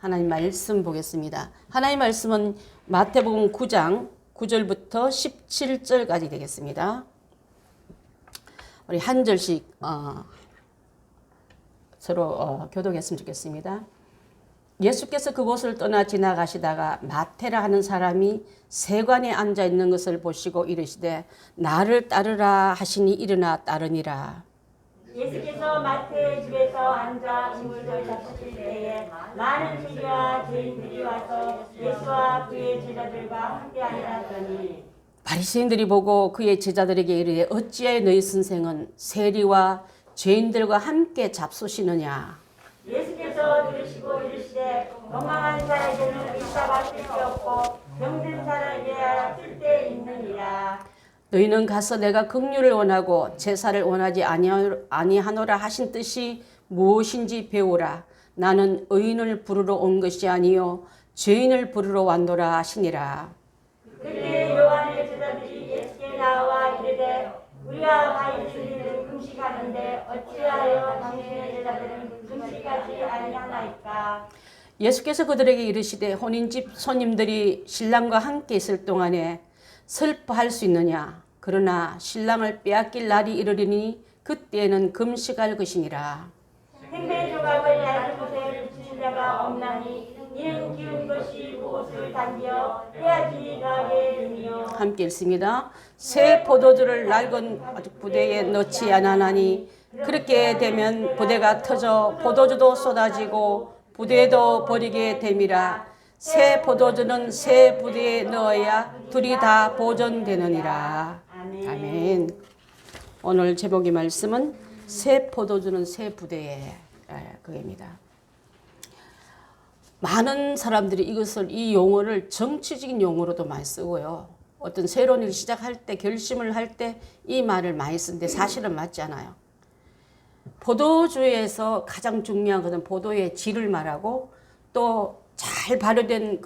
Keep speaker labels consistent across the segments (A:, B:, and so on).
A: 하나님 말씀 보겠습니다. 하나님 말씀은 마태복음 9장 9절부터 17절까지 되겠습니다. 우리 한 절씩 서로 교독했으면 좋겠습니다. 예수께서 그곳을 떠나 지나가시다가 마태라 하는 사람이 세관에 앉아 있는 것을 보시고 이르시되 나를 따르라 하시니 일어나 따르니라.
B: 예수께서 마태의 집에서 앉아 인물을 잡수실 때에 많은 세리와 죄인들이 와서 예수와 그의 제자들과 함께 앉았더니
A: 바리새인들이 보고 그의 제자들에게 이르되 어찌하여 너희 선생은 세리와 죄인들과 함께 잡수시느냐.
B: 예수께서 들으시고 이르시되 건강한 자에게는 의사가 쓸데없고 병든 사람에게야 쓸데있느니라.
A: 너희는 가서 내가 긍휼을 원하고 제사를 원하지 아니하노라 하신 뜻이 무엇인지 배우라. 나는 의인을 부르러 온 것이 아니요 죄인을 부르러 왔노라 하시니라.
B: 그때 요한의 제자들이 예수께 나와 이르되 우리가 바리새인들은 금식하는데 어찌하여 당신의 제자들은 금식하지 아니하나이까.
A: 예수께서 그들에게 이르시되 혼인집 손님들이 신랑과 함께 있을 동안에 슬퍼할 수 있느냐. 그러나 신랑을 빼앗길 날이 이르리니 그때에는 금식할 것이니라.
B: 생배 조각을 얇은 곳에 붙이는 자가 없나니 이는 기운 것이 그곳을 당겨 해야지 나게 되며.
A: 함께 읽습니다. 새 포도주를 낡은 부대에 넣지 않았나니 그렇게 되면 부대가 터져 포도주도 쏟아지고 부대도 버리게 됨이라. 새 포도주는 새 부대에 넣어야 둘이 다 보존되느니라. 아멘. 오늘 제목의 말씀은 새 포도주는 새 부대에 그겁니다. 많은 사람들이 이 용어를 정치적인 용어로도 많이 쓰고요. 어떤 새로운 일을 시작할 때, 결심을 할 때 이 말을 많이 쓰는데 사실은 맞지 않아요. 포도주에서 가장 중요한 것은 포도의 질을 말하고 또 잘 발효된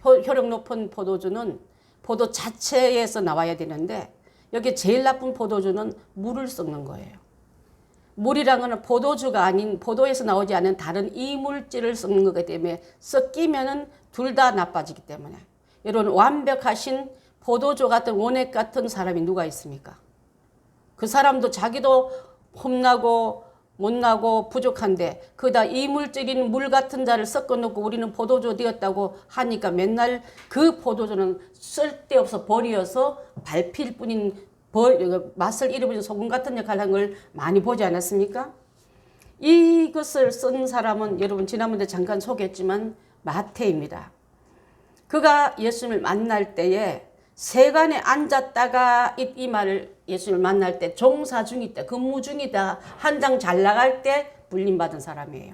A: 효력 높은 포도주는 포도 자체에서 나와야 되는데 여기 제일 나쁜 포도주는 물을 섞는 거예요. 물이란 것은 포도주가 아닌 포도에서 나오지 않은 다른 이물질을 섞는 거기 때문에 섞이면은 둘 다 나빠지기 때문에 여러분 완벽하신 포도주 같은 원액 같은 사람이 누가 있습니까? 그 사람도 자기도 험나고 못나고 부족한데 그다 이물질인 물 같은 자를 섞어놓고 우리는 포도주 되었다고 하니까 맨날 그 포도주는 쓸데없어 버려서 밟힐 뿐인 맛을 잃어버린 소금 같은 역할을 한 걸 많이 보지 않았습니까? 이것을 쓴 사람은 여러분 지난번에 잠깐 소개했지만 마태입니다. 그가 예수님을 만날 때에 세관에 앉았다가 이 말을 예수님을 만날 때 종사 중이다, 근무 중이다, 한 장 잘 나갈 때 불림받은 사람이에요.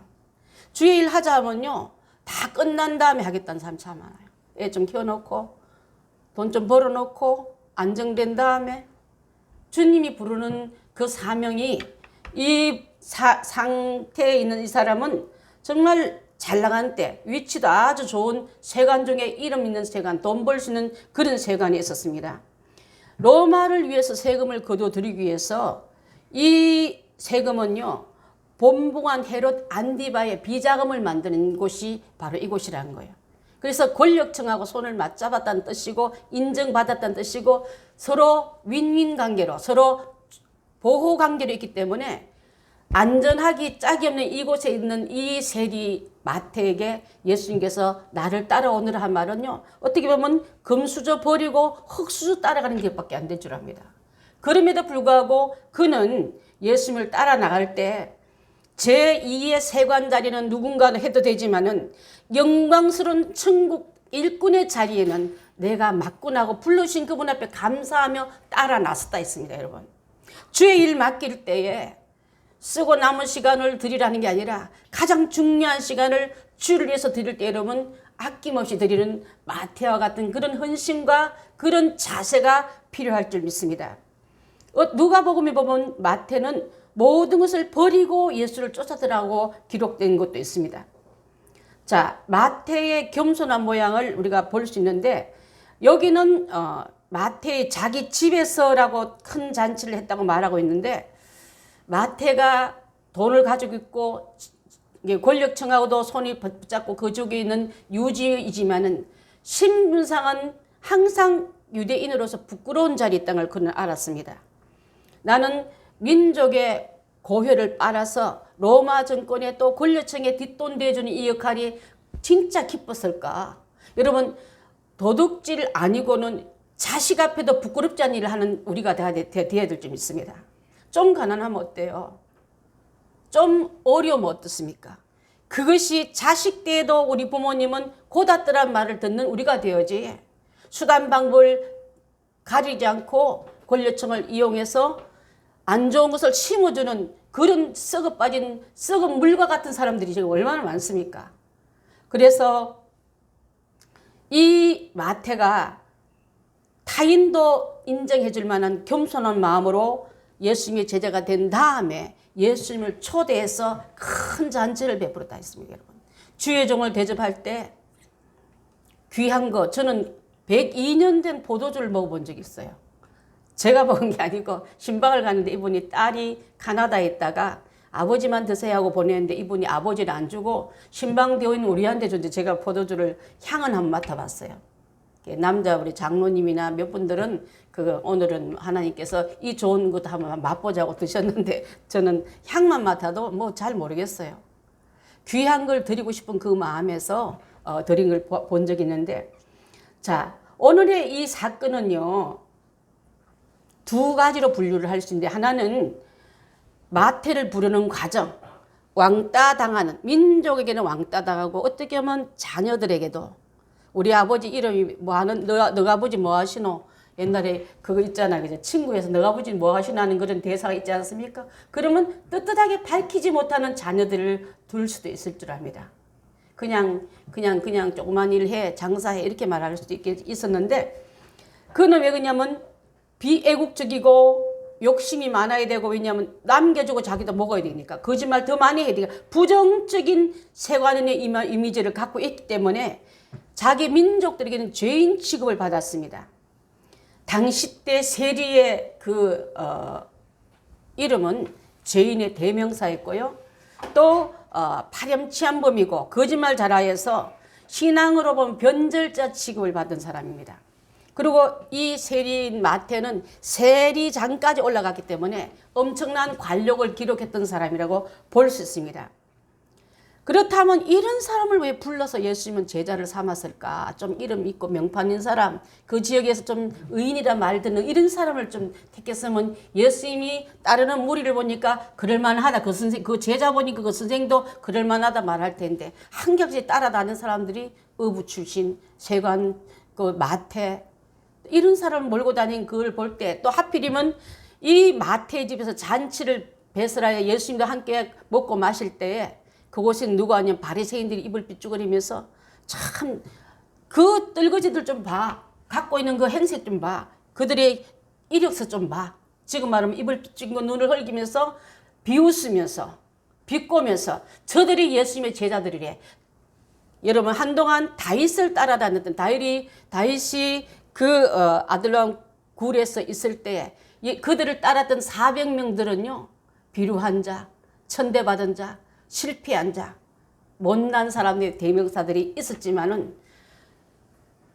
A: 주의 일 하자면요 다 끝난 다음에 하겠다는 사람 참 많아요. 애 좀 키워놓고 돈 좀 벌어놓고 안정된 다음에 주님이 부르는 그 사명이 이 상태에 있는 이 사람은 정말 잘 나간 때 위치도 아주 좋은 세관 중에 이름 있는 세관, 돈 벌 수 있는 그런 세관이 있었습니다. 로마를 위해서 세금을 거둬들이기 위해서 이 세금은요 본붕한 헤롯 안디바의 비자금을 만드는 곳이 바로 이곳이라는 거예요. 그래서 권력층하고 손을 맞잡았다는 뜻이고 인정받았다는 뜻이고 서로 윈윈 관계로 서로 보호 관계로 있기 때문에 안전하기 짝이 없는 이곳에 있는 이 세리 마태에게 예수님께서 나를 따라오느라 한 말은요 어떻게 보면 금수저 버리고 흙수저 따라가는 길밖에 안 될 줄 압니다. 그럼에도 불구하고 그는 예수님을 따라 나갈 때 제2의 세관 자리는 누군가는 해도 되지만은 영광스러운 천국 일꾼의 자리에는 내가 맡군하고 부르신 그분 앞에 감사하며 따라 나섰다 했습니다. 여러분 주의 일 맡길 때에 쓰고 남은 시간을 드리라는 게 아니라 가장 중요한 시간을 주를 위해서 드릴 때 여러분 아낌없이 드리는 마태와 같은 그런 헌신과 그런 자세가 필요할 줄 믿습니다. 누가복음에 보면 마태는 모든 것을 버리고 예수를 쫓아들라고 기록된 것도 있습니다. 자, 마태의 겸손한 모양을 우리가 볼 수 있는데 여기는 마태의 자기 집에서라고 큰 잔치를 했다고 말하고 있는데 마태가 돈을 가지고 있고 이게 권력층하고도 손이 붙잡고 그 쪽에 있는 유지이지만은 신분상은 항상 유대인으로서 부끄러운 자리에 있다는 걸 그는 알았습니다. 나는 민족의 고혈을 빨아서 로마 정권의 또 권력층에 뒷돈대주는 이 역할이 진짜 기뻤을까? 여러분, 도둑질 아니고는 자식 앞에도 부끄럽지 않은 일을 하는 우리가 돼야 될 좀 있습니다. 좀 가난하면 어때요? 좀 어려우면 어떻습니까? 그것이 자식 때에도 우리 부모님은 고닫더란 말을 듣는 우리가 되어야지. 수단 방법을 가리지 않고 권력층을 이용해서 안 좋은 것을 심어주는 그런 썩어 빠진 썩은 물과 같은 사람들이 지금 얼마나 많습니까? 그래서 이 마태가 타인도 인정해 줄 만한 겸손한 마음으로 예수님의 제자가 된 다음에 예수님을 초대해서 큰 잔치를 베풀었다 했습니다. 여러분, 주의 종을 대접할 때 귀한 거, 저는 102년 된 포도주를 먹어본 적이 있어요. 제가 먹은 게 아니고 신방을 갔는데 이분이 딸이 카나다에 있다가 아버지만 드세요 하고 보냈는데 이분이 아버지를 안 주고 신방되어 있는 우리한테 줬는데 제가 포도주를 향은 한번 맡아봤어요. 남자 우리 장로님이나 몇 분들은 오늘은 하나님께서 이 좋은 것도 한번 맛보자고 드셨는데 저는 향만 맡아도 뭐 잘 모르겠어요. 귀한 걸 드리고 싶은 그 마음에서 드린 걸 본 적이 있는데, 자, 오늘의 이 사건은요 두 가지로 분류를 할 수 있는데, 하나는 마태를 부르는 과정, 왕따 당하는, 민족에게는 왕따 당하고 어떻게 보면 자녀들에게도 우리 아버지 이름이 뭐 하는, 너 아버지 뭐 하시노? 옛날에 그거 있잖아, 그죠? 친구에서 너 아버지 뭐 하시노 하는 그런 대사가 있지 않습니까? 그러면 떳떳하게 밝히지 못하는 자녀들을 둘 수도 있을 줄 압니다. 그냥 조그만 일 해, 장사해 이렇게 말할 수도 있었는데, 그는 왜 그러냐면 비애국적이고 욕심이 많아야 되고, 왜냐하면 남겨주고 자기도 먹어야 되니까 거짓말 더 많이 해야 되니까 부정적인 세관의 이미지를 갖고 있기 때문에 자기 민족들에게는 죄인 취급을 받았습니다. 당시 때 세리의 이름은 죄인의 대명사였고요. 또 파렴치한 범이고 거짓말 잘하여서 신앙으로 보면 변절자 취급을 받은 사람입니다. 그리고 이 세리인 마태는 세리장까지 올라갔기 때문에 엄청난 관력을 기록했던 사람이라고 볼 수 있습니다. 그렇다면 이런 사람을 왜 불러서 예수님은 제자를 삼았을까? 좀 이름 있고 명판인 사람, 그 지역에서 좀 의인이라 말 듣는 이런 사람을 좀 택했으면, 예수님이 따르는 무리를 보니까 그럴만하다, 그 제자 보니까 그 선생도 그럴만하다 말할 텐데, 한겹이 따라다니는 사람들이 어부 출신, 세관, 마태, 이런 사람을 몰고 다닌 그걸 볼 때, 또 하필이면 이 마태의 집에서 잔치를 베스라에 예수님과 함께 먹고 마실 때에 그곳에 누가 아니면 바리새인들이 입을 삐죽거리면서, 참 그 떨거지들 좀 봐, 갖고 있는 그 행색 좀 봐, 그들의 이력서 좀 봐. 지금 말하면 입을 삐죽이고 눈을 흘기면서 비웃으면서 비꼬면서 저들이 예수님의 제자들이래. 여러분, 한동안 다윗을 따라다녔던 다윗이 아들왕 굴에서 있을 때 그들을 따랐던 400명들은요 비루한 자, 천대받은 자, 실패한 자, 못난 사람의 대명사들이 있었지만은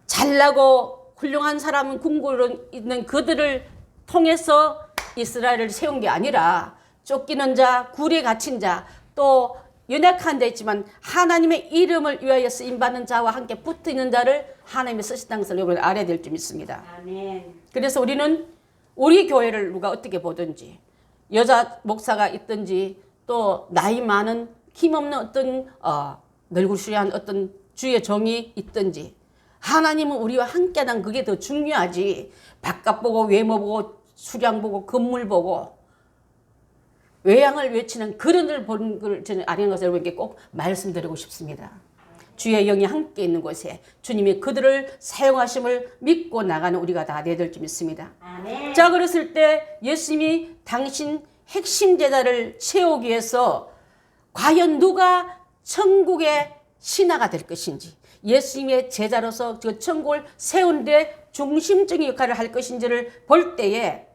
A: 잘나고 훌륭한 사람은 궁궐에 있는 그들을 통해서 이스라엘을 세운 게 아니라 쫓기는 자, 굴에 갇힌 자, 또 연약한 데 있지만 하나님의 이름을 위하여 쓰임받는 자와 함께 붙어있는 자를 하나님이 쓰신다는 것을 여러분 알아야 될 점 있습니다.
B: 아멘.
A: 그래서 우리는 우리 교회를 누가 어떻게 보든지, 여자 목사가 있든지, 또 나이 많은 힘없는 어떤 널구시한 어떤 주의 종이 있든지, 하나님은 우리와 함께하는 그게 더 중요하지. 바깥 보고 외모 보고 수량 보고 건물 보고 외양을 외치는 그런을 보는 걸 저는 아는 것을 여러분께 꼭 말씀드리고 싶습니다. 주의 영이 함께 있는 곳에 주님이 그들을 사용하심을 믿고 나가는 우리가 다 되어야 될 줄 믿습니다.
B: 아멘.
A: 자, 그랬을 때 예수님이 당신 핵심 제자를 채우기 위해서 과연 누가 천국의 신하가 될 것인지, 예수님의 제자로서 그 천국을 세우는데 중심적인 역할을 할 것인지를 볼 때에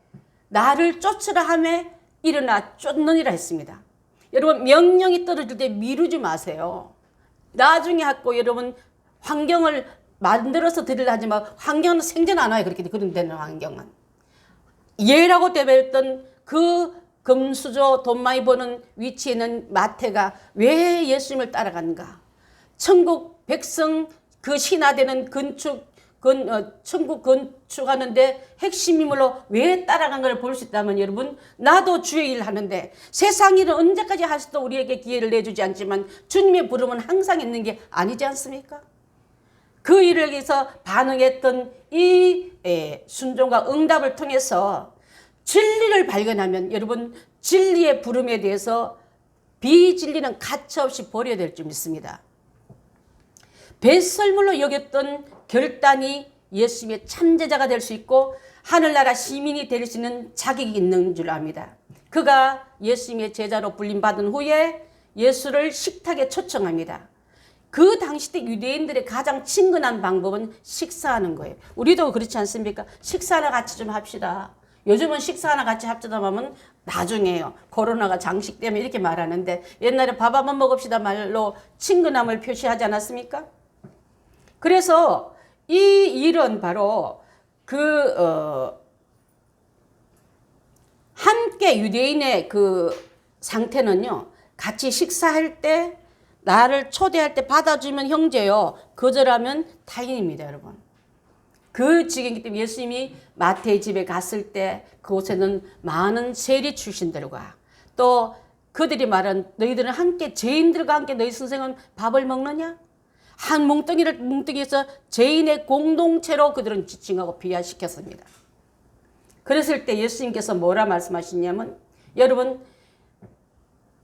A: 나를 쫓으라 하매 일어나 쫓느니라 했습니다. 여러분 명령이 떨어질 때 미루지 마세요. 나중에 하고 여러분 환경을 만들어서 드리려 하지만 환경은 생전 안 와요. 그렇게 그런 데는 환경은. 예라고 대변했던 그 금수저 돈 많이 버는 위치에 있는 마태가 왜 예수님을 따라간가? 천국 백성 그 신화되는 천국 건축하는데 핵심 인물로 왜 따라간 걸 볼 수 있다면 여러분 나도 주의 일 하는데 세상 일은 언제까지 할 수도 우리에게 기회를 내주지 않지만 주님의 부름은 항상 있는 게 아니지 않습니까? 그 일을 위해서 반응했던 이 순종과 응답을 통해서 진리를 발견하면 여러분 진리의 부름에 대해서 비진리는 가차없이 버려야 될 줄 믿습니다. 배설물로 여겼던 결단이 예수님의 참제자가 될 수 있고 하늘나라 시민이 될 수 있는 자격이 있는 줄 압니다. 그가 예수님의 제자로 불림받은 후에 예수를 식탁에 초청합니다. 그 당시 때 유대인들의 가장 친근한 방법은 식사하는 거예요. 우리도 그렇지 않습니까? 식사나 같이 좀 합시다. 요즘은 식사나 같이 합시다 하면 나중에요. 코로나가 장식되면 이렇게 말하는데 옛날에 밥 한번 먹읍시다 말로 친근함을 표시하지 않았습니까? 그래서 이 일은 바로 함께 유대인의 그 상태는요. 같이 식사할 때 나를 초대할 때 받아주면 형제요. 거절하면 타인입니다, 여러분. 그 지경이기 때문에 예수님이 마태의 집에 갔을 때 그곳에는 많은 세리 출신들과 또 그들이 말한 너희들은 함께 죄인들과 함께 너희 선생은 밥을 먹느냐? 한 뭉뚱이에서 죄인의 공동체로 그들은 지칭하고 비하시켰습니다. 그랬을 때 예수님께서 뭐라 말씀하시냐면 여러분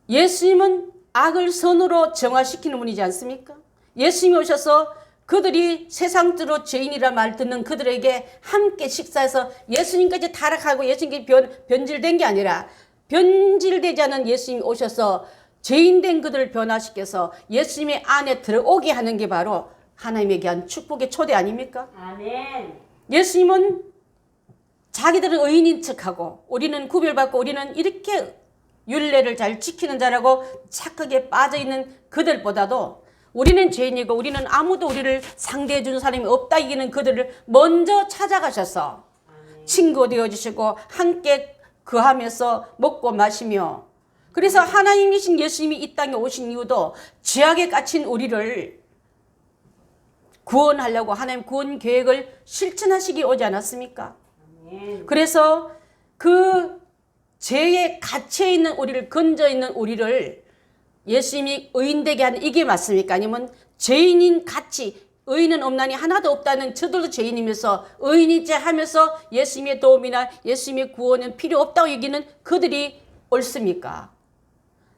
A: 예수님은 악을 선으로 정화시키는 분이지 않습니까? 예수님이 오셔서 그들이 세상적으로 죄인이라 말 듣는 그들에게 함께 식사해서 예수님까지 타락하고 예수님께 변질된 게 아니라 변질되지 않은 예수님이 오셔서 죄인된 그들을 변화시켜서 예수님의 안에 들어오게 하는 게 바로 하나님에게 한 축복의 초대 아닙니까?
B: 아멘.
A: 예수님은 자기들은 의인인 척하고 우리는 구별받고 우리는 이렇게 율례를 잘 지키는 자라고 착하게 빠져있는 그들보다도 우리는 죄인이고 우리는 아무도 우리를 상대해 주는 사람이 없다 이기는 그들을 먼저 찾아가셔서 친구 되어주시고 함께 거하면서 먹고 마시며 그래서 하나님이신 예수님이 이 땅에 오신 이유도 죄악에 갇힌 우리를 구원하려고 하나님 구원 계획을 실천하시기 오지 않았습니까? 그래서 그 죄에 갇혀 있는 우리를 건져 있는 우리를 예수님이 의인되게 하는 이게 맞습니까? 아니면 죄인인 같이 의인은 없나니 하나도 없다는 저들도 죄인이면서 의인이제 하면서 예수님의 도움이나 예수님의 구원은 필요 없다고 여기는 그들이 옳습니까?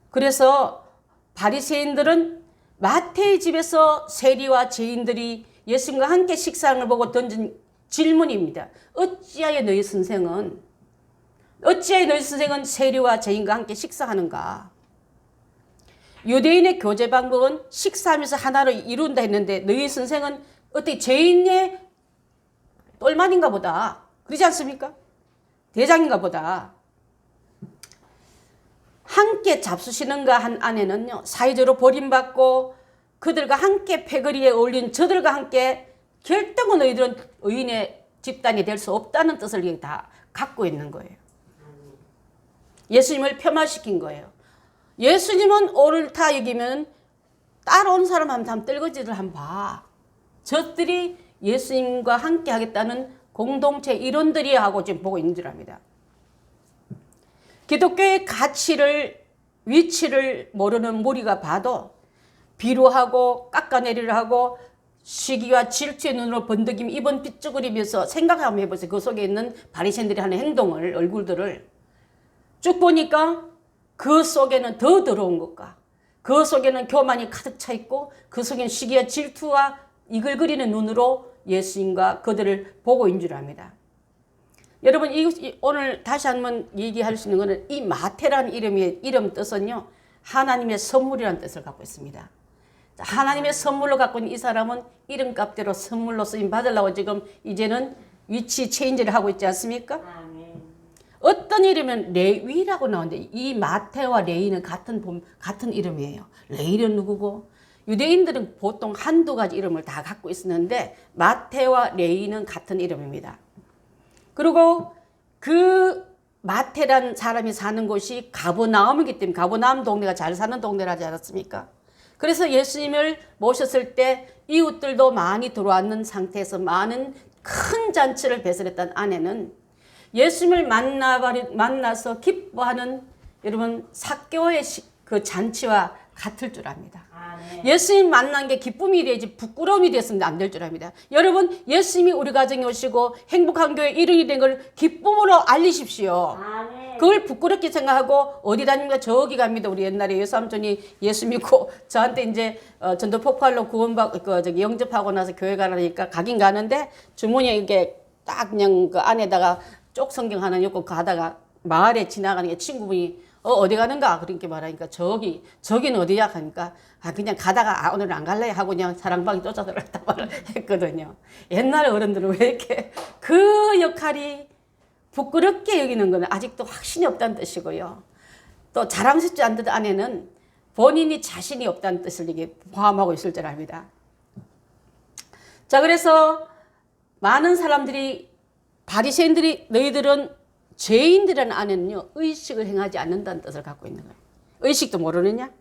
A: 그래서 바리새인들은 마태의 집에서 세리와 죄인들이 예수님과 함께 식사를 보고 던진 질문입니다. 어찌하여 너희 선생은 세리와 죄인과 함께 식사하는가? 유대인의 교제 방법은 식사하면서 하나로 이룬다 했는데 너희 선생은 어떻게 죄인의 똘만인가 보다. 그러지 않습니까? 대장인가 보다. 함께 잡수시는가 한 안에는요. 사회적으로 버림받고 그들과 함께 패거리에 어울린 저들과 함께 결단은 너희들은 의인의 집단이 될 수 없다는 뜻을 다 갖고 있는 거예요. 예수님을 폄하시킨 거예요. 예수님은 옳다 여기면 따라온 사람한테 한번 떨거지를 한번 봐. 저들이 예수님과 함께 하겠다는 공동체 이론들이 하고 지금 보고 있는 줄 압니다. 기독교의 가치를 위치를 모르는 무리가 봐도 비루하고 깎아내리려 하고 시기와 질투의 눈으로 번득이며 입은 삐죽거리면서 생각 한번 해보세요. 그 속에 있는 바리새인들이 하는 행동을 얼굴들을 쭉 보니까 그 속에는 더 더러운 것과 그 속에는 교만이 가득 차 있고 그 속에는 시기와 질투와 이글거리는 눈으로 예수님과 그들을 보고 있는 줄 압니다. 여러분 오늘 다시 한번 얘기할 수 있는 것은 이 마태라는 이름 뜻은요. 하나님의 선물이라는 뜻을 갖고 있습니다. 하나님의 선물로 갖고 있는 이 사람은 이름값대로 선물로 쓰임 받으려고 지금 이제는 위치 체인지를 하고 있지 않습니까?
B: 아멘.
A: 어떤 이름은 레위라고 나오는데 이 마태와 레위는 같은 이름이에요. 레위는 누구고? 유대인들은 보통 한두 가지 이름을 다 갖고 있었는데 마태와 레위는 같은 이름입니다. 그리고 그 마태란 사람이 사는 곳이 가버나움이기 때문에 가버나움 동네가 잘 사는 동네라지 않았습니까? 그래서 예수님을 모셨을 때 이웃들도 많이 들어왔는 상태에서 많은 큰 잔치를 배설했던 아내는 예수님을 만나서 기뻐하는 여러분 삭개오의 그 잔치와 같을 줄 압니다. 예수님 만난 게 기쁨이 되지 부끄러움이 됐으면 안 될 줄 압니다. 여러분 예수님이 우리 가정에 오시고 행복한 교회 일원이 된 걸 기쁨으로 알리십시오. 그걸 부끄럽게 생각하고 어디 다닙니까? 저기 갑니다. 우리 옛날에 여삼촌이 예수 믿고 저한테 이제 전도 폭발로 구원받고 영접하고 나서 교회 가라니까 가긴 가는데 주머니에 이렇게 딱 그냥 그 안에다가 쪽 성경 하나 엮고 가다가 마을에 지나가는 게 친구분이 어디 가는가? 그렇게 말하니까 저기는 어디야? 하니까 그냥 가다가 오늘 안 갈래? 하고 그냥 사랑방에 쫓아들었다 말을 했거든요. 옛날 어른들은 왜 이렇게 그 역할이 부끄럽게 여기는 건 아직도 확신이 없다는 뜻이고요. 또 자랑스럽지 않던 안에는 본인이 자신이 없다는 뜻을 이게 포함하고 있을 줄 압니다. 자, 그래서 많은 사람들이 바리새인들이 너희들은 죄인들이라는 안에는요 의식을 행하지 않는다는 뜻을 갖고 있는 거예요. 의식도 모르느냐?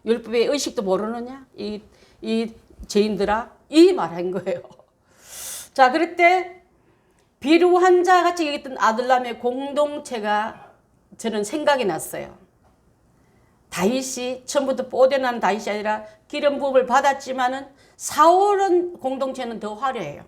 A: 율법의 의식도 모르느냐? 이 죄인들아 이 말한 거예요. 자, 그럴 때 비루한 자 같이 여겼던 아둘람의 공동체가 저는 생각이 났어요. 다윗이 처음부터 뽀대난 다윗이 아니라 기름 부음을 받았지만은 사울은 공동체는 더 화려해요.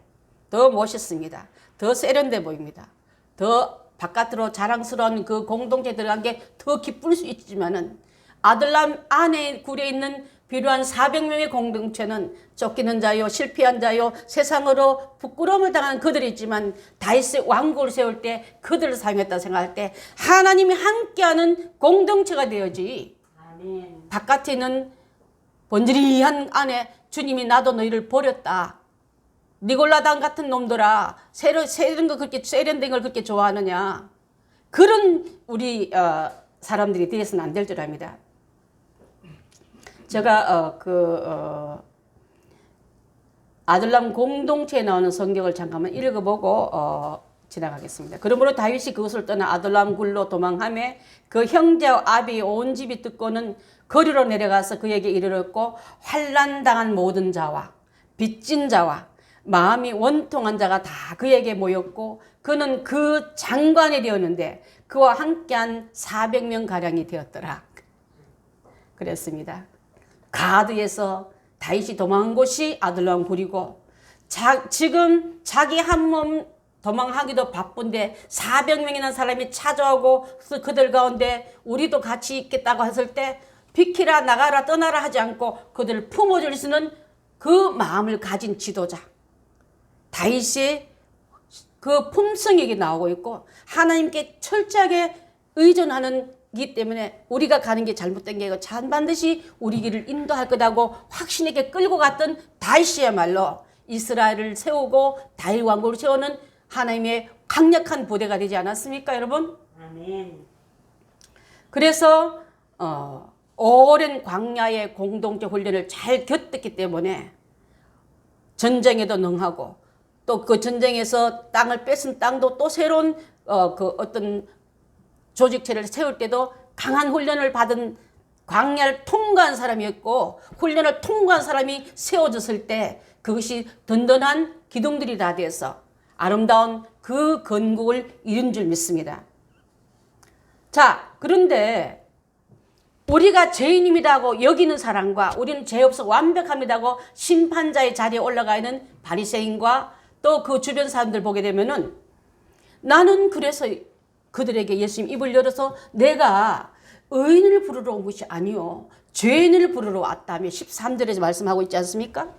A: 더 멋있습니다. 더 세련돼 보입니다. 더 바깥으로 자랑스러운 그 공동체에 들어간 게 더 기쁠 수 있지만은 아들람 안에 구려 있는 비루한 400명의 공동체는 쫓기는 자요, 실패한 자요, 세상으로 부끄러움을 당하는 그들이 있지만 다윗의 왕국을 세울 때 그들을 사용했다 생각할 때 하나님이 함께하는 공동체가 되어지. 아멘. 바깥에 있는 번지리한 안에 주님이 나도 너희를 버렸다. 니골라당 같은 놈들아, 세련된 걸 그렇게 좋아하느냐. 그런 우리 사람들이 되어서는 안 될 줄 압니다. 제가 아들람 공동체에 나오는 성경을 잠깐만 읽어보고 지나가겠습니다. 그러므로 다윗이 그것을 떠나 아들람 굴로 도망하며 그 형제와 아비의 온 집이 듣고는 거리로 내려가서 그에게 이르렀고 환난당한 모든 자와 빚진 자와 마음이 원통한 자가 다 그에게 모였고 그는 그 장관이 되었는데 그와 함께한 400명 가량이 되었더라. 그랬습니다. 가드에서 다윗이 도망한 곳이 아둘람 굴이고 지금 자기 한 몸 도망하기도 바쁜데 400명이나 사람이 찾아오고 그들 가운데 우리도 같이 있겠다고 했을 때 비키라 나가라 떠나라 하지 않고 그들을 품어줄 수 있는 그 마음을 가진 지도자. 다윗의 그 품성에게 나오고 있고 하나님께 철저하게 의존하는 기 때문에 우리가 가는 게 잘못된 게 아니고 반드시 우리 길을 인도할 거다고 확신 있게 끌고 갔던 다윗이야말로 이스라엘을 세우고 다윗 왕국을 세우는 하나님의 강력한 부대가 되지 않았습니까, 여러분?
B: 아멘.
A: 그래서 오랜 광야의 공동체 훈련을 잘 겪었기 때문에 전쟁에도 능하고 또 그 전쟁에서 땅을 뺏은 땅도 또 새로운 그 어떤 조직체를 세울 때도 강한 훈련을 받은 광야를 통과한 사람이었고 훈련을 통과한 사람이 세워졌을 때 그것이 든든한 기둥들이 다 돼서 아름다운 그 건국을 이룬 줄 믿습니다. 자, 그런데 우리가 죄인입니다고 여기는 사람과 우리는 죄 없어 완벽합니다고 심판자의 자리에 올라가 있는 바리새인과 또 그 주변 사람들 보게 되면은 나는 그래서 그들에게 예수님 입을 열어서 내가 의인을 부르러 온 것이 아니요 죄인을 부르러 왔다며 13절에서 말씀하고 있지 않습니까?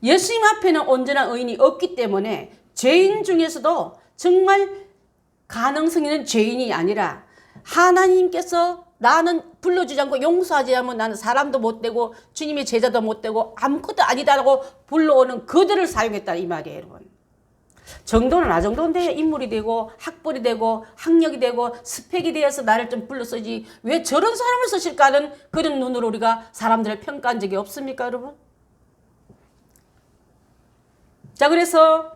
A: 예수님 앞에는 언제나 의인이 없기 때문에 죄인 중에서도 정말 가능성 있는 죄인이 아니라 하나님께서 나는 불러주지 않고 용서하지 않으면 나는 사람도 못 되고 주님의 제자도 못 되고 아무것도 아니다라고 불러오는 그들을 사용했다 이 말이에요, 여러분. 정도는 정도는 돼야 인물이 되고 학벌이 되고 학력이 되고 스펙이 되어서 나를 좀 불러쓰지 왜 저런 사람을 쓰실까 하는 그런 눈으로 우리가 사람들을 평가한 적이 없습니까 여러분? 자, 그래서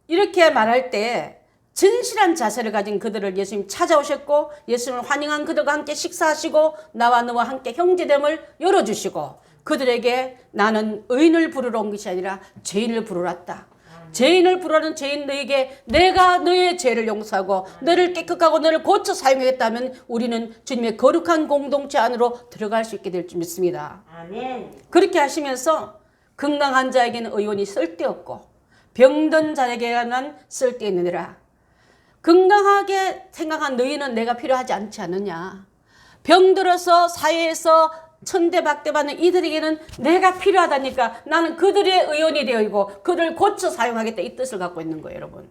A: 이렇게 말할 때 진실한 자세를 가진 그들을 예수님 찾아오셨고 예수님을 환영한 그들과 함께 식사하시고 나와 너와 함께 형제됨을 열어주시고 그들에게 나는 의인을 부르러 온 것이 아니라 죄인을 부르러 왔다. 죄인을 부르는 죄인 너에게 내가 너의 죄를 용서하고 너를 깨끗하고 너를 고쳐 사용하겠다면 우리는 주님의 거룩한 공동체 안으로 들어갈 수 있게 될 줄 믿습니다.
B: 아멘.
A: 그렇게 하시면서 건강한 자에게는 의원이 쓸데없고 병든 자에게는 쓸데있느니라. 건강하게 생각한 너희는 내가 필요하지 않지 않느냐. 병들어서 사회에서 천대박대받는 이들에게는 내가 필요하다니까 나는 그들의 의원이 되어 있고 그들을 고쳐 사용하겠다 이 뜻을 갖고 있는 거예요 여러분.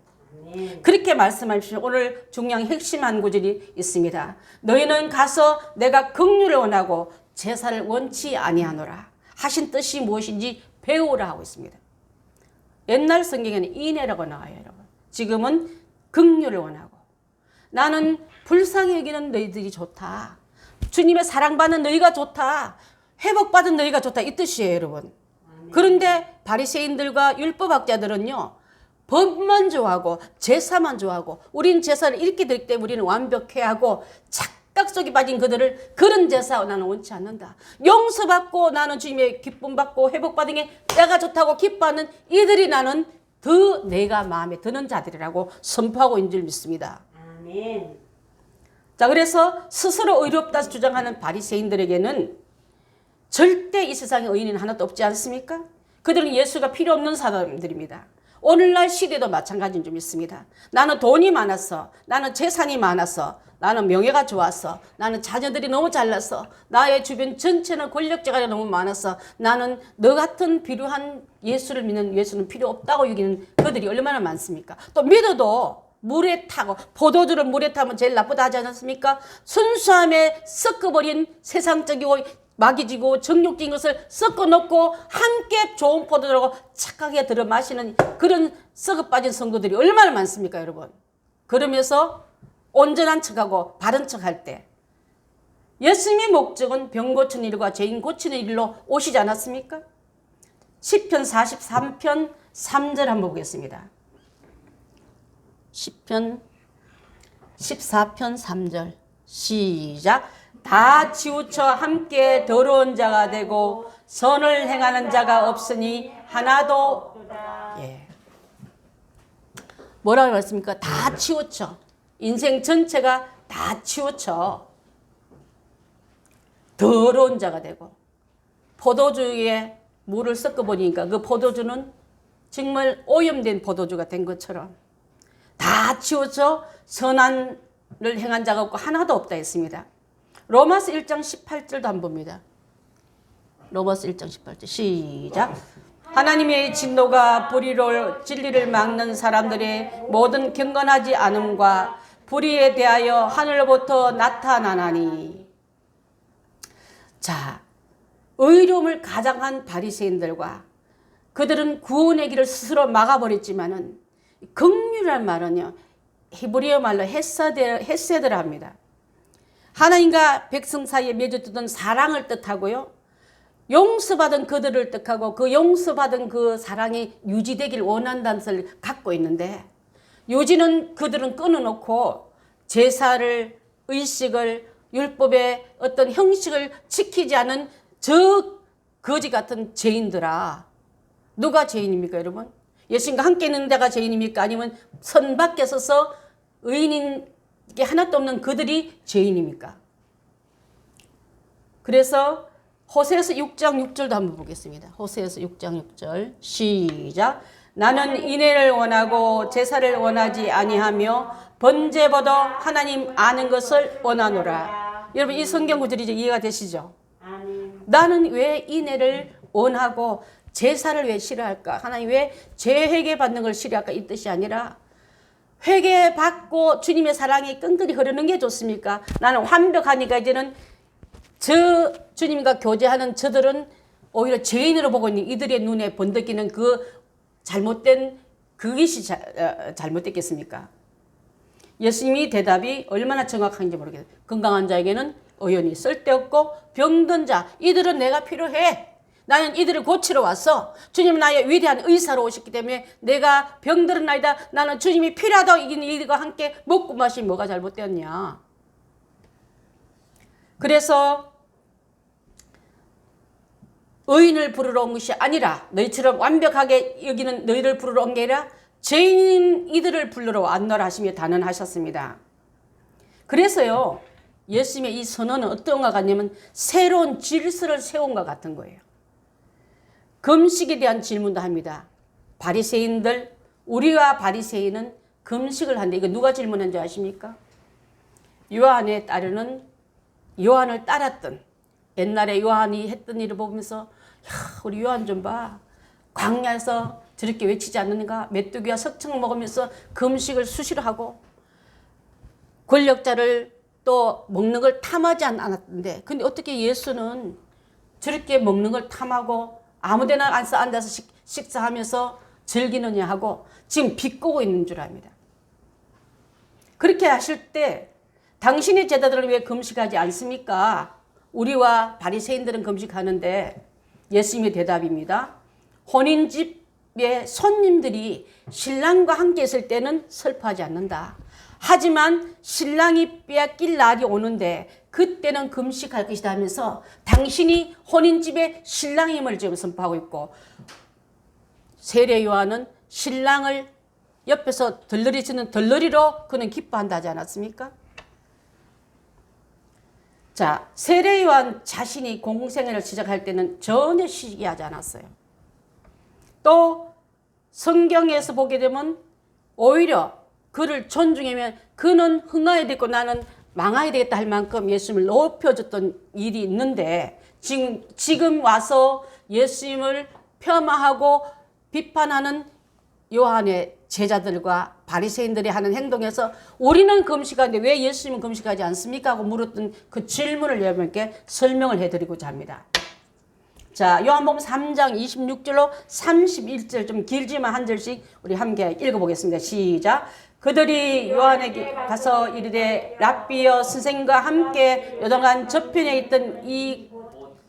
A: 그렇게 말씀하시죠. 오늘 중요한 핵심한 구절이 있습니다. 너희는 가서 내가 긍휼을 원하고 제사를 원치 아니하노라 하신 뜻이 무엇인지 배우라 하고 있습니다. 옛날 성경에는 인애라고 나와요 여러분. 지금은 긍휼을 원하고 나는 불쌍히 여기는 너희들이 좋다. 주님의 사랑받는 너희가 좋다. 회복받은 너희가 좋다. 이 뜻이에요 여러분. 그런데 바리새인들과 율법학자들은요. 법만 좋아하고 제사만 좋아하고 우리는 제사를 이렇게 될 때 우리는 완벽해야 하고 착각 속에 빠진 그들을 그런 제사 나는 원치 않는다. 용서받고 나는 주님의 기쁨 받고 회복받은 게 내가 좋다고 기뻐하는 이들이 나는 더 내가 마음에 드는 자들이라고 선포하고 있는 줄 믿습니다.
B: 아멘.
A: 자, 그래서 스스로 의롭다 주장하는 바리새인들에게는 절대 이 세상에 의인은 하나도 없지 않습니까? 그들은 예수가 필요 없는 사람들입니다. 오늘날 시대도 마찬가지인 줄 믿습니다. 나는 돈이 많았어. 나는 재산이 많았어. 나는 명예가 좋았어. 나는 자녀들이 너무 잘났어. 나의 주변 전체는 권력자가 너무 많았어. 나는 너 같은 필요한 예수를 믿는 예수는 필요 없다고 여기는 그들이 얼마나 많습니까? 또 믿어도 물에 타고 포도주를 물에 타면 제일 나쁘다 하지 않았습니까? 순수함에 섞어버린 세상적이고 마귀지고 정욕적인 것을 섞어놓고 함께 좋은 포도주라고 착하게 들어 마시는 그런 썩어 빠진 성도들이 얼마나 많습니까 여러분? 그러면서 온전한 척하고 바른 척할 때 예수님의 목적은 병 고치는 일과 죄인 고치는 일로 오시지 않았습니까? 시편 43편 3절 한번 보겠습니다. 시편 14편 3절 시작. 다 치우쳐 함께 더러운 자가 되고 선을 행하는 자가 없으니 하나도 뭐라고 말씀입니까? 다 치우쳐. 인생 전체가 다 치우쳐 더러운 자가 되고 포도주에 물을 섞어버리니까 그 포도주는 정말 오염된 포도주가 된 것처럼 다 치우쳐 선한을 행한 자가 없고 하나도 없다 했습니다. 로마서 1장 18절도 한번 봅니다. 로마서 1장 18절 시작. 하나님의 진노가 불의로 진리를 막는 사람들의 모든 경건하지 않음과 불의에 대하여 하늘로부터 나타나나니. 자, 의로움을 가장한 바리새인들과 그들은 구원의 길을 스스로 막아버렸지만은 긍휼이란 말은요 히브리어 말로 헤세드라 합니다. 하나님과 백성 사이에 맺어두던 사랑을 뜻하고요. 용서받은 그들을 뜻하고 그 용서받은 그 사랑이 유지되길 원한다는 것을 갖고 있는데 요지는 그들은 끊어놓고 제사를 의식을 율법의 어떤 형식을 지키지 않은 저 거지 같은 죄인들아. 누가 죄인입니까 여러분? 예수님과 함께 있는 자가 죄인입니까? 아니면 선 밖에 서서 의인인 게 하나도 없는 그들이 죄인입니까? 그래서 호세아서 6장 6절도 한번 보겠습니다. 호세아서 6장 6절 시작. 나는 인애를 원하고 제사를 원하지 아니하며 번제보다 하나님 아는 것을 원하노라. 여러분 이 성경 구절이 이해가 되시죠? 나는 왜 인애를 원하고 제사를 왜 싫어할까? 하나님 왜 죄 회개 받는 걸 싫어할까? 이 뜻이 아니라 회개 받고 주님의 사랑이 끈끈이 흐르는 게 좋습니까? 나는 완벽하니까 이제는 저 주님과 교제하는 저들은 오히려 죄인으로 보고 있는 이들의 눈에 번득이는 그 잘못된 그것이 잘못됐겠습니까? 예수님이 대답이 얼마나 정확한지 모르겠어요. 건강한 자에게는 의원이 쓸데없고 병든 자 이들은 내가 필요해. 나는 이들을 고치러 왔어. 주님은 나의 위대한 의사로 오셨기 때문에 내가 병들은 나이다. 나는 주님이 필요하다고 이들과 함께 먹고 마시면 뭐가 잘못되었냐. 그래서 의인을 부르러 온 것이 아니라 너희처럼 완벽하게 여기는 너희를 부르러 온 게 아니라 죄인 이들을 부르러 왔노라 하시며 단언하셨습니다. 그래서요 예수님의 이 선언은 어떤 것 같냐면 새로운 질서를 세운 것 같은 거예요. 금식에 대한 질문도 합니다. 바리새인들, 우리와 바리새인은 금식을 한데 이거 누가 질문한지 아십니까? 요한의 따르는 요한을 따랐던 옛날에 요한이 했던 일을 보면서 야, 우리 요한 좀 봐. 광야에서 저렇게 외치지 않는가? 메뚜기와 석청 먹으면서 금식을 수시로 하고 권력자를 또 먹는 걸 탐하지 않았는데 근데 어떻게 예수는 저렇게 먹는 걸 탐하고 아무데나 앉아서 식사하면서 즐기느냐 하고 지금 비꼬고 있는 줄 압니다. 그렇게 하실 때 당신의 제자들은 왜 금식하지 않습니까? 우리와 바리새인들은 금식하는데 예수님의 대답입니다. 혼인집에 손님들이 신랑과 함께 있을 때는 슬퍼하지 않는다. 하지만 신랑이 빼앗길 날이 오는데 그때는 금식할 것이다 하면서 당신이 혼인집에 신랑임을 지금 선포하고 있고 세례 요한은 신랑을 옆에서 덜러리 치는 덜러리로 그는 기뻐한다 하지 않았습니까? 자, 세례 요한 자신이 공생애를 시작할 때는 전혀 시기하지 않았어요. 또 성경에서 보게 되면 오히려 그를 존중하면 그는 흥하게 되고 나는 망하게 되겠다 할 만큼 예수님을 높여줬던 일이 있는데 지금 와서 예수님을 폄하하고 비판하는 요한의 제자들과 바리새인들이 하는 행동에서 우리는 금식하는데 왜 예수님은 금식하지 않습니까? 하고 물었던 그 질문을 여러분께 설명을 해드리고자 합니다. 자, 요한복음 3장 26절로 31절 좀 길지만 한 절씩 우리 함께 읽어보겠습니다. 시작. 그들이 요한에게 가서 이르되 랍비여 선생님과 함께 요단강 저편에 있던 이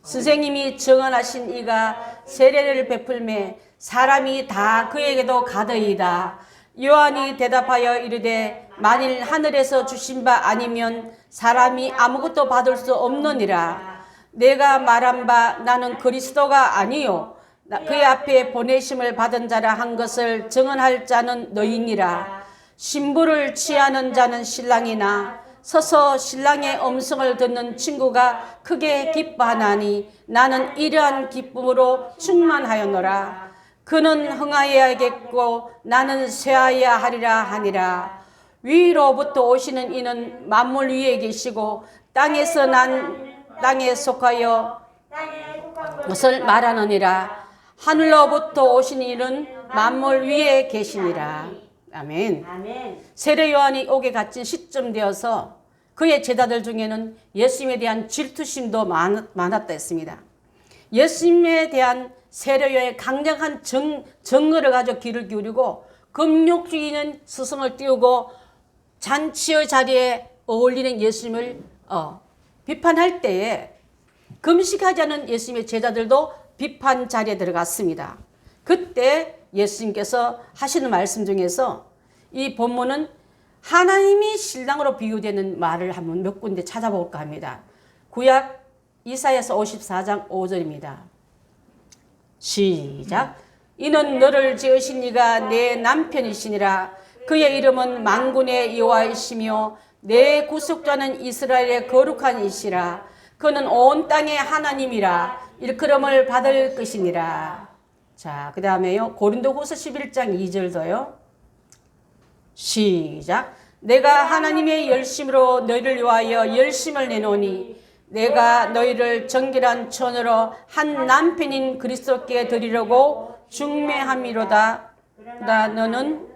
A: 선생님이 증언하신 이가 세례를 베풀매 사람이 다 그에게도 가더이다. 요한이 대답하여 이르되 만일 하늘에서 주신 바 아니면 사람이 아무것도 받을 수 없느니라. 내가 말한 바 나는 그리스도가 아니요 그의 앞에 보내심을 받은 자라 한 것을 증언할 자는 너희니라. 신부를 취하는 자는 신랑이나 서서 신랑의 음성을 듣는 친구가 크게 기뻐하나니 나는 이러한 기쁨으로 충만하였노라. 그는 흥하여야겠고 나는 쇠하여야 하리라 하니라. 위로부터 오시는 이는 만물 위에 계시고 땅에서 난 땅에 속하여 것을 말하느니라. 하늘로부터 오신 이는 만물 위에 계시니라. 아멘. 세례 요한이 옥에 갇힌 시점 되어서 그의 제자들 중에는 예수님에 대한 질투심도 많았다 했습니다. 예수님에 대한 세례 요한의 강력한 정거를 가지고 귀를 기울이고 금욕주의는 스승을 띄우고 잔치의 자리에 어울리는 예수님을 비판할 때에 금식하지 않은 예수님의 제자들도 비판 자리에 들어갔습니다. 그때 예수님께서 하시는 말씀 중에서 이 본문은 하나님이 신랑으로 비유되는 말을 한번 몇 군데 찾아볼까 합니다. 구약 이사야서 54장 5절입니다. 시작. 이는 너를 지으신 이가 내 남편이시니라. 그의 이름은 만군의 여호와이시며 내 구속자는 이스라엘의 거룩한 이시라. 그는 온 땅의 하나님이라. 일컬음을 받을 것이니라. 자, 그 다음에요. 고린도후서 11장 2절도요. 시작. 내가 하나님의 열심으로 너희를 위하여 열심을 내노니 내가 너희를 정결한 천으로 한 남편인 그리스도께 드리려고 중매함이로다. 너는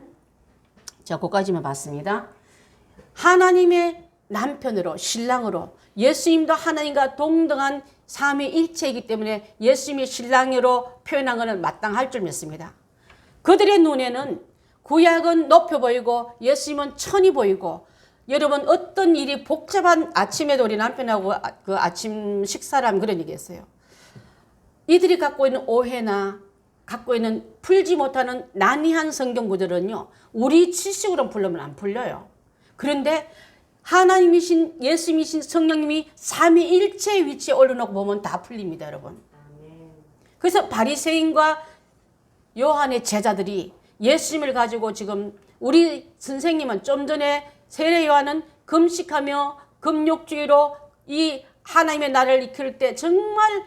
A: 자, 거기까지만 봤습니다. 하나님의 남편으로 신랑으로 예수님도 하나님과 동등한 삼위일체이기 때문에 예수님의 신랑으로 표현한 것은 마땅할 줄 믿습니다. 그들의 눈에는 구약은 높여 보이고 예수님은 천이 보이고, 여러분 어떤 일이 복잡한 아침에도 우리 남편하고 그 아침 식사를 하면 그런 얘기 했어요. 이들이 갖고 있는 오해나 갖고 있는 풀지 못하는 난이한 성경 구절은요, 우리 지식으로 풀려면 안 풀려요. 그런데 하나님이신 예수님이신 성령님이 삼위일체의 위치에 올려놓고 보면 다 풀립니다, 여러분. 그래서 바리새인과 요한의 제자들이 예수님을 가지고 지금, 우리 선생님은 좀 전에 세례 요한은 금식하며 금욕주의로 이 하나님의 나라를 이끌 때 정말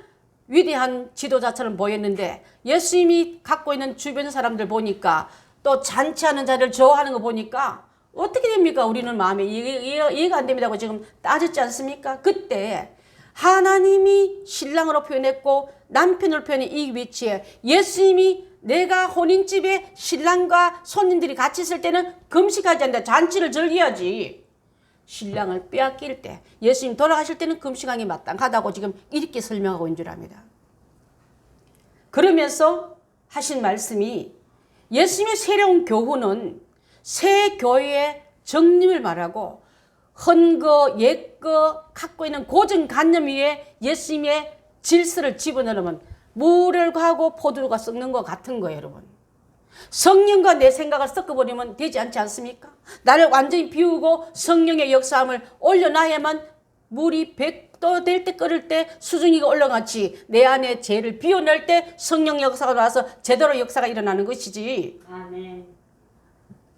A: 위대한 지도자처럼 보였는데, 예수님이 갖고 있는 주변 사람들 보니까, 또 잔치하는 자를 좋아하는 거 보니까 어떻게 됩니까? 우리는 마음에 이해가 안 됩니다고 지금 따졌지 않습니까? 그때 하나님이 신랑으로 표현했고 남편으로 표현한 이 위치에, 예수님이 내가 혼인집에 신랑과 손님들이 같이 있을 때는 금식하지 않는다, 잔치를 즐겨야지. 신랑을 빼앗길 때, 예수님 돌아가실 때는 금식하기 마땅하다고 지금 이렇게 설명하고 있는 줄 압니다. 그러면서 하신 말씀이, 예수님의 새로운 교훈은 새 교회의 정립을 말하고, 헌거, 옛거 갖고 있는 고정관념 위에 예수님의 질서를 집어넣으면 물하고 포도주가 썩는 것 같은 거예요, 여러분. 성령과 내 생각을 섞어버리면 되지 않지 않습니까? 나를 완전히 비우고 성령의 역사함을 올려놔야만 물이 100도 될 때 끓을 때 수증기가 올라갔지, 내 안에 죄를 비워낼 때 성령 역사가 나와서 제대로 역사가 일어나는 것이지.
B: 아멘.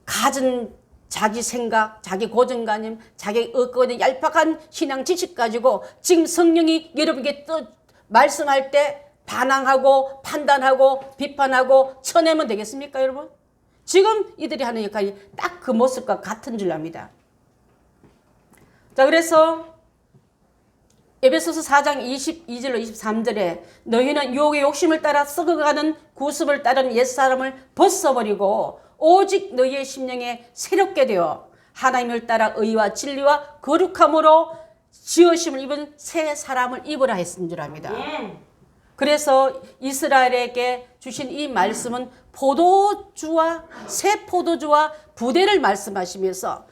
A: 가진 자기 생각, 자기 고정관념, 자기 얻고 있는 얄팍한 신앙 지식 가지고 지금 성령이 여러분에게 또 말씀할 때 반항하고 판단하고 비판하고 쳐내면 되겠습니까, 여러분? 지금 이들이 하는 역할이 딱 그 모습과 같은 줄 압니다. 자, 그래서 에베소서 4장 22절로 23절에 너희는 유혹의 욕심을 따라 썩어가는 구습을 따르는 옛사람을 벗어버리고 오직 너희의 심령에 새롭게 되어 하나님을 따라 의와 진리와 거룩함으로 지으심을 입은 새 사람을 입으라 했은 줄 압니다. 그래서 이스라엘에게 주신 이 말씀은 포도주와 새 포도주와 부대를 말씀하시면서,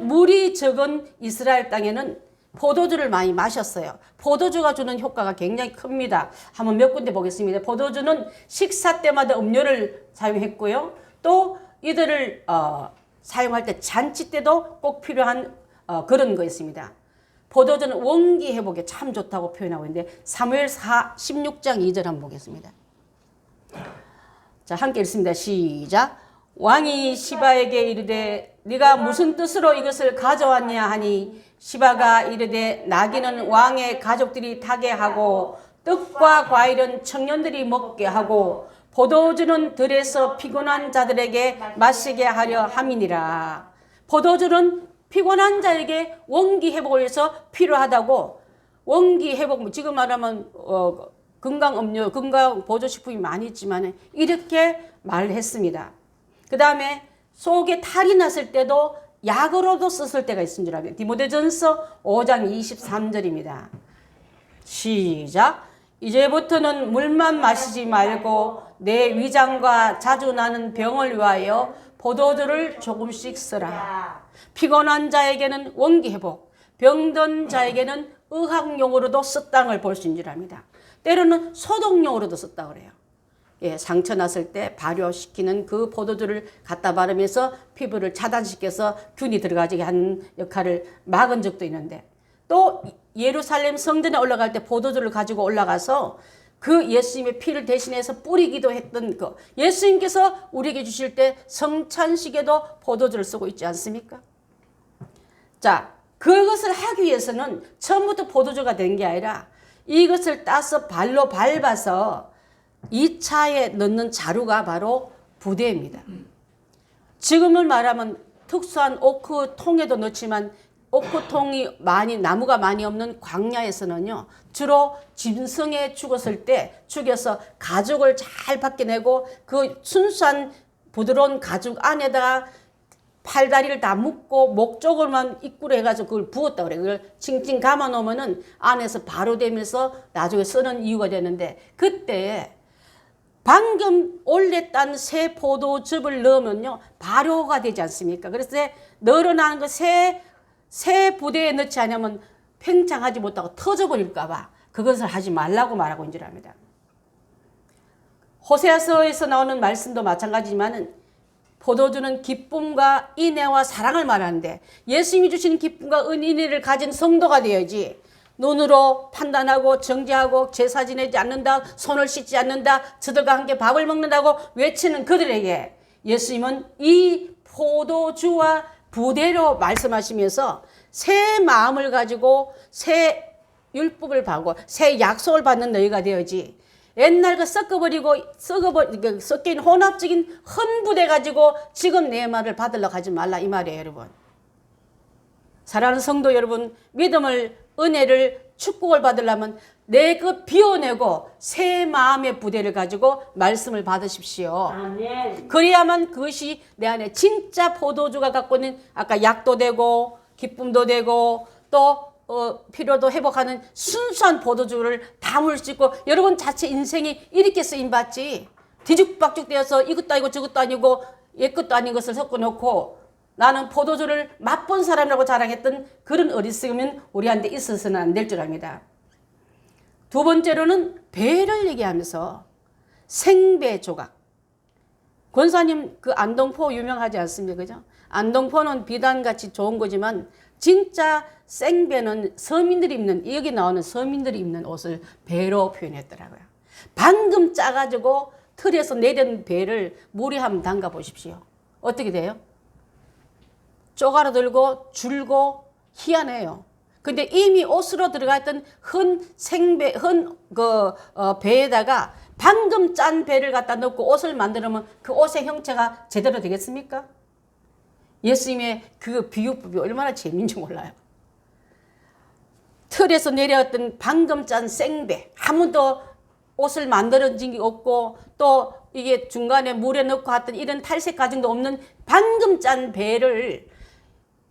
A: 물이 적은 이스라엘 땅에는 포도주를 많이 마셨어요. 포도주가 주는 효과가 굉장히 큽니다. 한번 몇 군데 보겠습니다. 포도주는 식사 때마다 음료를 사용했고요. 또 이들을 사용할 때 잔치 때도 꼭 필요한 그런 거였습니다. 포도주는 원기 회복에 참 좋다고 표현하고 있는데, 사무엘 16장 2절 한번 보겠습니다. 자, 함께 읽습니다. 시작. 왕이 시바에게 이르되 네가 무슨 뜻으로 이것을 가져왔냐 하니, 시바가 이르되 나귀는 왕의 가족들이 타게 하고 떡과 과일은 청년들이 먹게 하고 포도주는 들에서 피곤한 자들에게 마시게 하려 함이니라. 포도주는 피곤한 자에게 원기 회복을 위해서 필요하다고, 원기 회복, 지금 말하면 건강 음료, 건강 보조식품이 많이 있지만 이렇게 말했습니다. 그 다음에 속에 탈이 났을 때도 약으로도 썼을 때가 있은 줄 압니다. 디모데전서 5장 23절입니다. 시작. 이제부터는 물만 마시지 말고 내 위장과 자주 나는 병을 위하여 포도주를 조금씩 쓰라. 피곤한 자에게는 원기 회복, 병든 자에게는 의학용으로도 썼다는 걸 볼 수 있는 줄 압니다. 때로는 소독용으로도 썼다고 그래요. 예, 상처 났을 때 발효시키는 그 포도주를 갖다 바르면서 피부를 차단시켜서 균이 들어가지 하는 역할을 막은 적도 있는데, 또 예루살렘 성전에 올라갈 때 포도주를 가지고 올라가서 그 예수님의 피를 대신해서 뿌리기도 했던 거, 예수님께서 우리에게 주실 때 성찬식에도 포도주를 쓰고 있지 않습니까? 자, 그것을 하기 위해서는 처음부터 포도주가 된 게 아니라 이것을 따서 발로 밟아서 이 차에 넣는 자루가 바로 부대입니다. 지금을 말하면 특수한 오크통에도 넣지만, 오크통이 나무가 많이 없는 광야에서는요, 주로 짐승에 죽었을 때 죽여서 가죽을 잘 벗겨내고 그 순수한 부드러운 가죽 안에다가 팔다리를 다 묶고 목 쪽을만 입구로 해가지고 그걸 부었다 그래요. 그걸 칭칭 감아 놓으면은 안에서 바로 되면서 나중에 쓰는 이유가 되는데, 그때 방금 올래 딴 새 포도즙을 넣으면요 발효가 되지 않습니까? 그래서 늘어나는 거 새 부대에 넣지 않으면 팽창하지 못하고 터져버릴까 봐 그것을 하지 말라고 말하고 있는 줄 압니다. 호세아서에서 나오는 말씀도 마찬가지지만은 포도주는 기쁨과 인애와 사랑을 말하는데 예수님이 주신 기쁨과 인애를 가진 성도가 되어야지 눈으로 판단하고 정죄하고 제사 지내지 않는다, 손을 씻지 않는다, 저들과 함께 밥을 먹는다고 외치는 그들에게 예수님은 이 포도주와 부대로 말씀하시면서 새 마음을 가지고 새 율법을 받고 새 약속을 받는 너희가 되어야지 옛날 그 섞어버리고 섞인 혼합적인 헌부대 가지고 지금 내 말을 받으려고 하지 말라 이 말이에요, 여러분. 사랑하는 성도 여러분, 믿음을 은혜를 축복을 받으려면 내 그 비워내고 새 마음의 부대를 가지고 말씀을 받으십시오.
B: 아멘.
A: 그래야만 그것이 내 안에 진짜 포도주가 갖고 있는 아까 약도 되고 기쁨도 되고 또 필요도 회복하는 순수한 포도주를 담을 수 있고 여러분 자체 인생이 이렇게 쓰임받지 뒤죽박죽 되어서 이것도 아니고 저것도 아니고 옛것도 아닌 것을 섞어놓고 나는 포도주를 맛본 사람이라고 자랑했던 그런 어리석음은 우리한테 있어서는 안 될 줄 압니다. 두 번째로는 배를 얘기하면서 생배 조각. 권사님 그 안동포 유명하지 않습니까? 그죠? 안동포는 비단같이 좋은 거지만 진짜 생배는 서민들이 입는, 여기 나오는 서민들이 입는 옷을 배로 표현했더라고요. 방금 짜가지고 틀에서 내린 배를 물에 한번 담가 보십시오. 어떻게 돼요? 쪼가라들고 줄고 희한해요. 근데 이미 옷으로 들어갔던 배에다가 방금 짠 배를 갖다 넣고 옷을 만들면 그 옷의 형체가 제대로 되겠습니까? 예수님의 그 비유법이 얼마나 재미인지 몰라요. 틀에서 내려왔던 방금 짠 생배, 아무도 옷을 만들어진 게 없고 또 이게 중간에 물에 넣고 했던 이런 탈색 과정도 없는 방금 짠 배를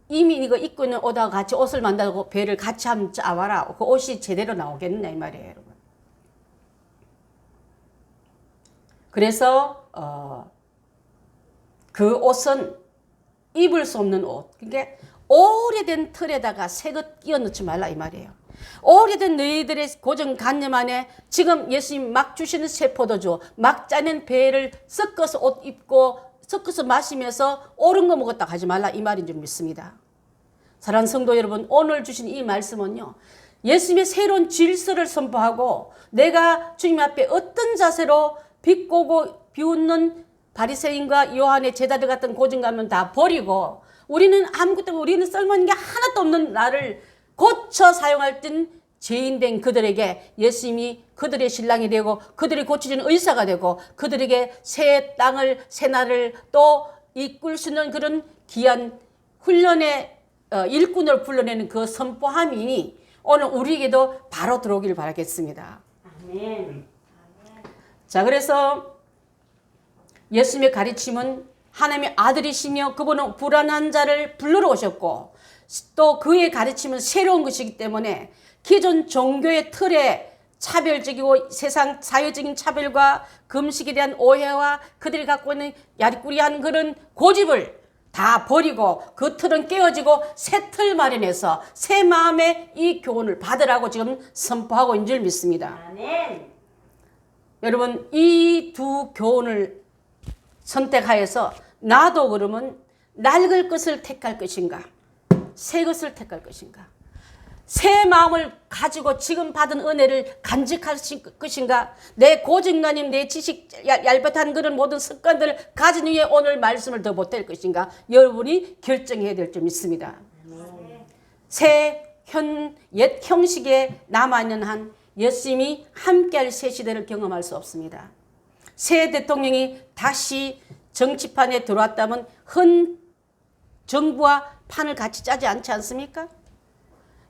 A: 이미 이거 입고 있는 옷하고 같이 옷을 만들고 배를 같이 한번 짜봐라. 그 옷이 제대로 나오겠느냐 이 말이에요, 여러분. 그래서 그 옷은 입을 수 없는 옷. 그게 오래된 틀에다가 새것 끼워 넣지 말라 이 말이에요. 오래된 너희들의 고정관념 안에 지금 예수님 막 주시는 새 포도주, 막 짜낸 배를 섞어서 옷 입고 섞어서 마시면서 옳은 거 먹었다 하지 말라 이 말인 줄 믿습니다. 사랑하는 성도 여러분, 오늘 주신 이 말씀은요, 예수님의 새로운 질서를 선포하고 내가 주님 앞에 어떤 자세로 비꼬고 비웃는 바리새인과 요한의 제자들 같은 고정관념 다 버리고 우리는 아무것도 우리는 쓸모있는 게 하나도 없는 나를 고쳐 사용할 땐 죄인된 그들에게 예수님이 그들의 신랑이 되고 그들이 고쳐주는 의사가 되고 그들에게 새 땅을 새 나라를 또 이끌 수 있는 그런 귀한 훈련의 일꾼을 불러내는 그 선포함이 오늘 우리에게도 바로 들어오길 바라겠습니다.
B: 아멘.
A: 자, 그래서 예수님의 가르침은 하나님의 아들이시며 그분은 불안한 자를 불러러 오셨고 또 그의 가르침은 새로운 것이기 때문에 기존 종교의 틀에 차별적이고 세상 사회적인 차별과 금식에 대한 오해와 그들이 갖고 있는 야리꾸리한 그런 고집을 다 버리고 그 틀은 깨어지고 새 틀 마련해서 새 마음의 이 교훈을 받으라고 지금 선포하고 있는 줄 믿습니다.
B: 아멘.
A: 여러분 이 두 교훈을 선택하여서 나도 그러면 낡을 것을 택할 것인가 새 것을 택할 것인가 새 마음을 가지고 지금 받은 은혜를 간직할 것인가 내 고정관념 내 지식 얄벗한 그런 모든 습관들을 가진 후에 오늘 말씀을 더 못할 것인가 여러분이 결정해야 될 줄 믿습니다. 옛 형식에 남아있는 한 예수님이 함께할 새 시대를 경험할 수 없습니다. 새 대통령이 다시 정치판에 들어왔다면 현 정부와 판을 같이 짜지 않지 않습니까?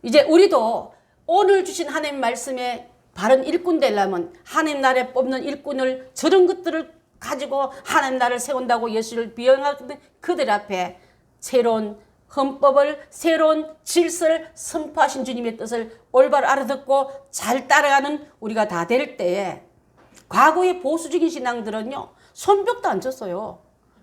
A: 이제 우리도 오늘 주신 하나님 말씀에 바른 일꾼 되려면 하나님 나라에 뽑는 일꾼을 저런 것들을 가지고 하나님 나라를 세운다고 예수를 비영하는 그들 앞에 새로운 헌법을 새로운 질서를 선포하신 주님의 뜻을 올바로 알아듣고 잘 따라가는 우리가 다 될 때에 과거의 보수적인 신앙들은요, 손뼉도 안 쳤어요.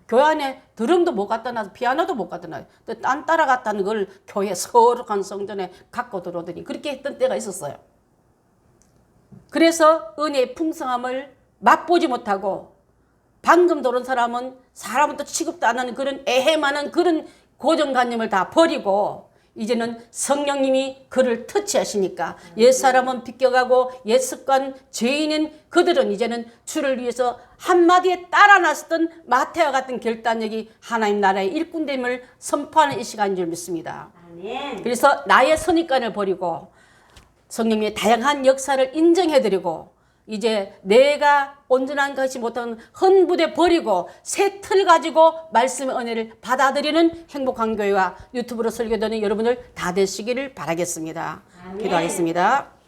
A: 교회 안에 드럼도 못 갖다 놔서 피아노도 못 갖다 놔요. 딴 따라갔다는 걸 교회 거룩한 성전에 갖고 들어오더니 그렇게 했던 때가 있었어요. 그래서 은혜의 풍성함을 맛보지 못하고 방금 들어온 사람은 또 취급도 안 하는 그런 애해많은 그런 고정관념을 다 버리고 이제는 성령님이 그를 터치하시니까 옛사람은 비껴가고 옛습관 죄인인 그들은 이제는 주를 위해서 한마디에 따라 나섰던 마태와 같은 결단력이 하나님 나라의 일꾼됨을 선포하는 이 시간인 줄 믿습니다.
B: 아멘.
A: 그래서 나의 선입관을 버리고 성령님의 다양한 역사를 인정해드리고 이제 내가 온전한 것이 못한 헌부대 버리고 새 틀 가지고 말씀의 은혜를 받아들이는 행복한 교회와 유튜브로 설교되는 여러분들 다 되시기를 바라겠습니다.
B: 아멘.
A: 기도하겠습니다.